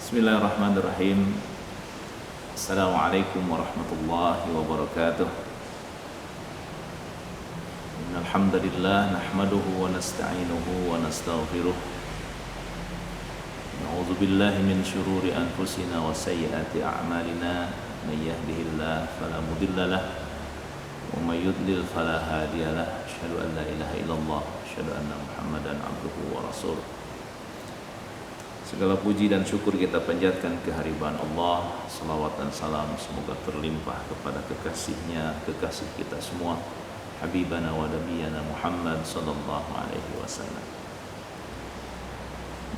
Bismillahirrahmanirrahim. Assalamualaikum warahmatullahi wabarakatuh. Innal hamdalillah nahmaduhu wa nasta'inuhu wa nastaghfiruh. Na'udzu billahi min syururi anfusina wa sayyiati a'malina. May yahdihillahu fala mudilla lahu wa may yudlil fala hadiya lahu. Asyhadu an la ilaha illallah, asyhadu anna Muhammadan abduhu wa rasuluh. Segala puji dan syukur kita panjatkan kehadiran Allah. Salawat dan salam semoga terlimpah kepada kekasihnya, kekasih kita semua, Habibana wa Nabiyana Muhammad sallallahu alaihi wasallam.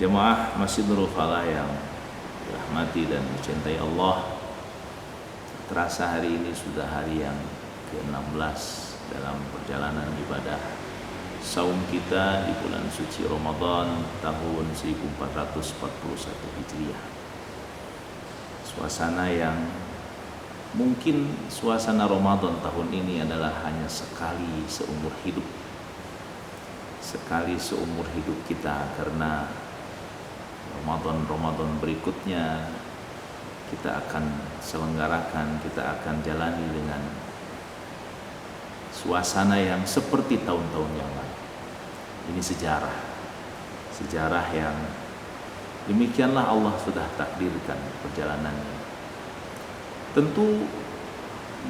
Jemaah Masjid Nurul Falah yang dirahmati dan dicintai Allah, terasa hari ini sudah hari yang ke-16 dalam perjalanan ibadah saum kita di bulan suci Ramadan tahun 1441 Hijriah. Suasana yang mungkin suasana Ramadan tahun ini adalah hanya sekali seumur hidup. Sekali seumur hidup kita, karena Ramadan berikutnya kita akan selenggarakan, kita akan jalani dengan suasana yang seperti tahun-tahun yang lalu. Ini sejarah yang demikianlah Allah sudah takdirkan perjalanannya. Tentu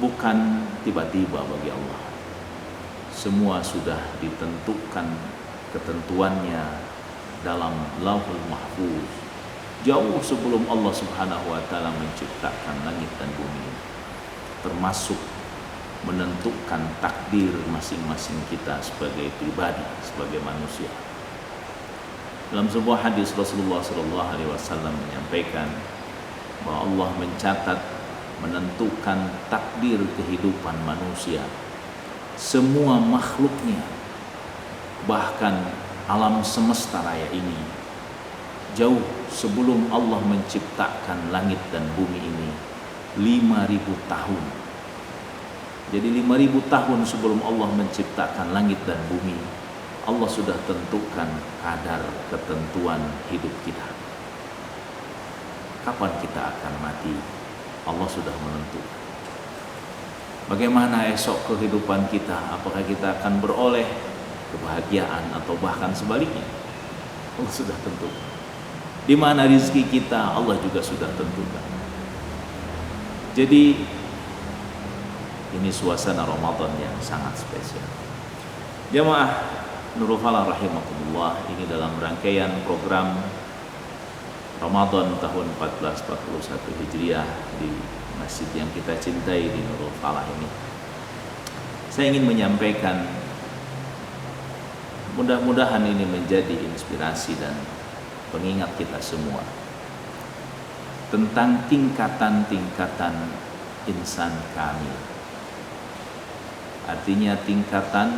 bukan tiba-tiba bagi Allah. Semua sudah ditentukan ketentuannya dalam Lauhul Mahfuz jauh sebelum Allah Subhanahu wa taala menciptakan langit dan bumi, termasuk menentukan takdir masing-masing kita sebagai pribadi, sebagai manusia. Dalam sebuah hadis Rasulullah SAW menyampaikan bahwa Allah mencatat, menentukan takdir kehidupan manusia, semua makhluknya, bahkan alam semesta raya ini, jauh sebelum Allah menciptakan langit dan bumi ini 5.000 tahun. Jadi 5.000 tahun sebelum Allah menciptakan langit dan bumi, Allah sudah tentukan kadar ketentuan hidup kita. Kapan kita akan mati, Allah sudah menentukan. Bagaimana esok kehidupan kita, apakah kita akan beroleh kebahagiaan atau bahkan sebaliknya, Allah sudah tentukan. Di mana rezeki kita, Allah juga sudah tentukan. Jadi ini suasana Ramadan yang sangat spesial. Jamaah Nurul Falah rahimakumullah, ini dalam rangkaian program Ramadan tahun 1441 Hijriah di masjid yang kita cintai di Nurul Falah ini. Saya ingin menyampaikan, mudah-mudahan ini menjadi inspirasi dan pengingat kita semua tentang tingkatan-tingkatan insan kamil. Artinya tingkatan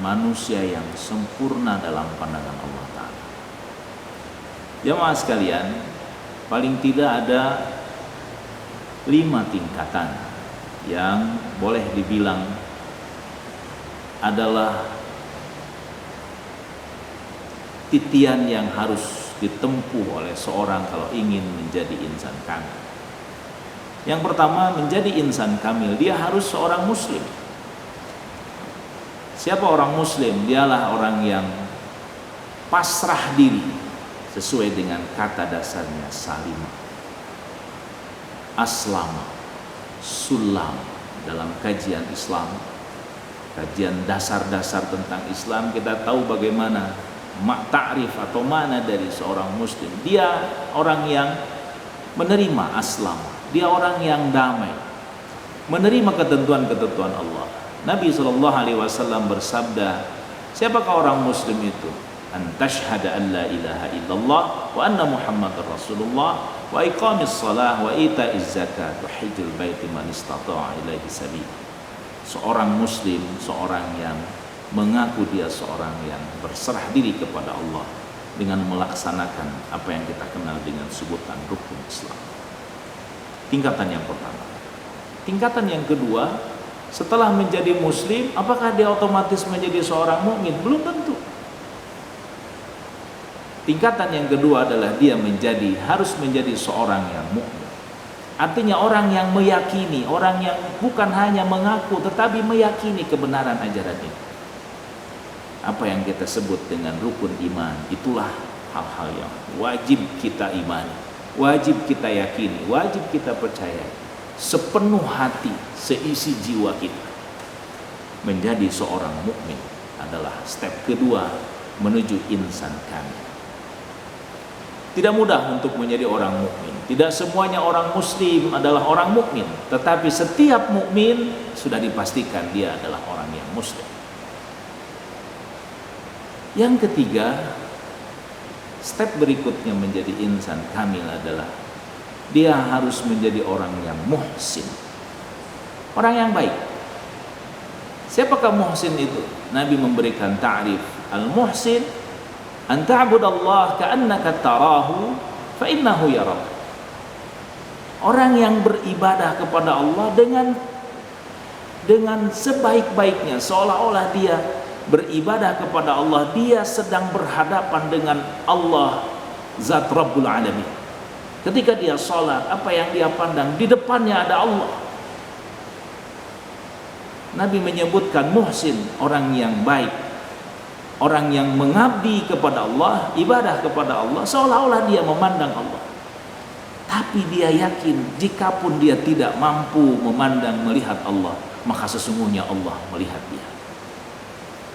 manusia yang sempurna dalam pandangan Allah Ta'ala. Jamaah sekalian, paling tidak ada 5 tingkatan yang boleh dibilang adalah titian yang harus ditempuh oleh seorang kalau ingin menjadi insan kamil. Yang pertama, menjadi insan kamil, dia harus seorang muslim. Siapa orang muslim? Dialah orang yang pasrah diri sesuai dengan kata dasarnya salim, aslam, sulam. Dalam kajian Islam, kajian dasar-dasar tentang Islam, kita tahu bagaimana ta'rif atau mana dari seorang muslim. Dia orang yang menerima aslam, dia orang yang damai, menerima ketentuan-ketentuan Allah. Nabi SAW bersabda, siapakah orang muslim itu? An tashhada an la ilaha illallah wa anna Muhammadar Rasulullah wa iqamis salah wa ita'iz zakat wa hijjul baiti man istata'a ilaihi sabila. Seorang muslim, seorang yang mengaku dia seorang yang berserah diri kepada Allah dengan melaksanakan apa yang kita kenal dengan sebutan rukun Islam. Tingkatan yang pertama. Tingkatan yang kedua, setelah menjadi muslim, apakah dia otomatis menjadi seorang mukmin? Belum tentu. Tingkatan yang kedua adalah dia harus menjadi seorang yang mukmin. Artinya orang yang meyakini, orang yang bukan hanya mengaku tetapi meyakini kebenaran ajaran ini. Apa yang kita sebut dengan rukun iman, itulah hal-hal yang wajib kita imani, wajib kita yakini, wajib kita percayai sepenuh hati, seisi jiwa kita. Menjadi seorang mukmin adalah step kedua menuju insan kamil. Tidak mudah untuk menjadi orang mukmin. Tidak semuanya orang muslim adalah orang mukmin, tetapi setiap mukmin sudah dipastikan dia adalah orang yang muslim. Yang ketiga, step berikutnya menjadi insan kamil adalah dia harus menjadi orang yang muhsin, orang yang baik. Siapakah muhsin itu? Nabi memberikan ta'rif, al-muhsin an ta'budallaha ka'annaka tarahu fa innahu yarak. Orang yang beribadah kepada Allah dengan sebaik-baiknya, seolah-olah dia beribadah kepada Allah, dia sedang berhadapan dengan Allah Zat Rabbul Alamin. Ketika dia sholat, apa yang dia pandang? Di depannya ada Allah. Nabi menyebutkan muhsin, orang yang baik, orang yang mengabdi kepada Allah, ibadah kepada Allah, seolah-olah dia memandang Allah. Tapi dia yakin, jikapun dia tidak mampu memandang, melihat Allah, maka sesungguhnya Allah melihat dia.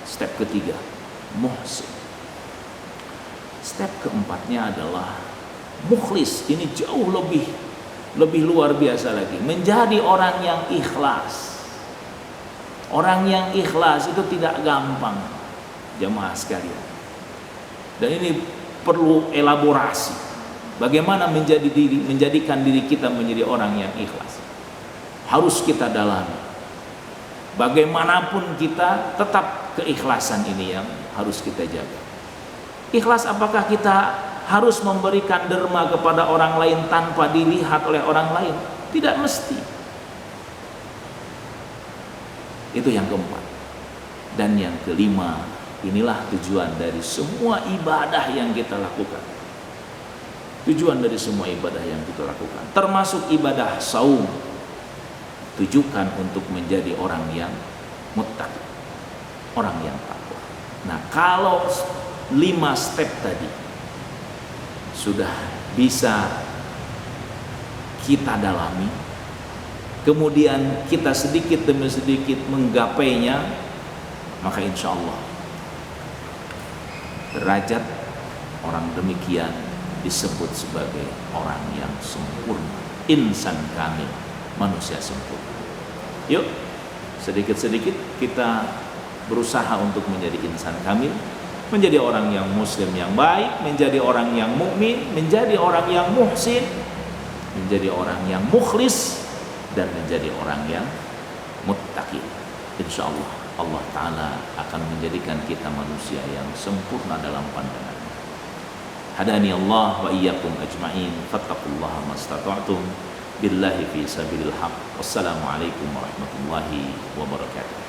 Step ketiga, muhsin. Step keempatnya adalah mukhlis. Ini jauh lebih luar biasa lagi. Menjadi orang yang ikhlas. Orang yang ikhlas itu tidak gampang, jemaah sekalian. Dan ini perlu elaborasi. Bagaimana menjadikan diri kita menjadi orang yang ikhlas. Harus kita dalami. Bagaimanapun kita, tetap keikhlasan ini yang harus kita jaga. Ikhlas, apakah kita harus memberikan derma kepada orang lain tanpa dilihat oleh orang lain? Tidak mesti. Itu yang keempat. Dan yang kelima, inilah tujuan dari semua ibadah yang kita lakukan. Tujuan dari semua ibadah yang kita lakukan, termasuk ibadah saum, tujukan untuk menjadi orang yang muttaqi, orang yang takwa. Nah, kalau 5 step tadi sudah bisa kita dalami, kemudian kita sedikit demi sedikit menggapainya, maka insya Allah derajat orang demikian disebut sebagai orang yang sempurna, insan kamil, manusia sempurna. Yuk, sedikit-sedikit kita berusaha untuk menjadi insan kamil, menjadi orang yang muslim yang baik, menjadi orang yang mukmin, menjadi orang yang muhsin, menjadi orang yang mukhlis, dan menjadi orang yang muttaqi. Insya Allah, Allah Ta'ala akan menjadikan kita manusia yang sempurna dalam pandangan. Hadani Allah wa iyyakum ajma'in, fattaqullaha mastata'tum, billahi fi sabilil haq. Wassalamualaikum warahmatullahi wabarakatuh.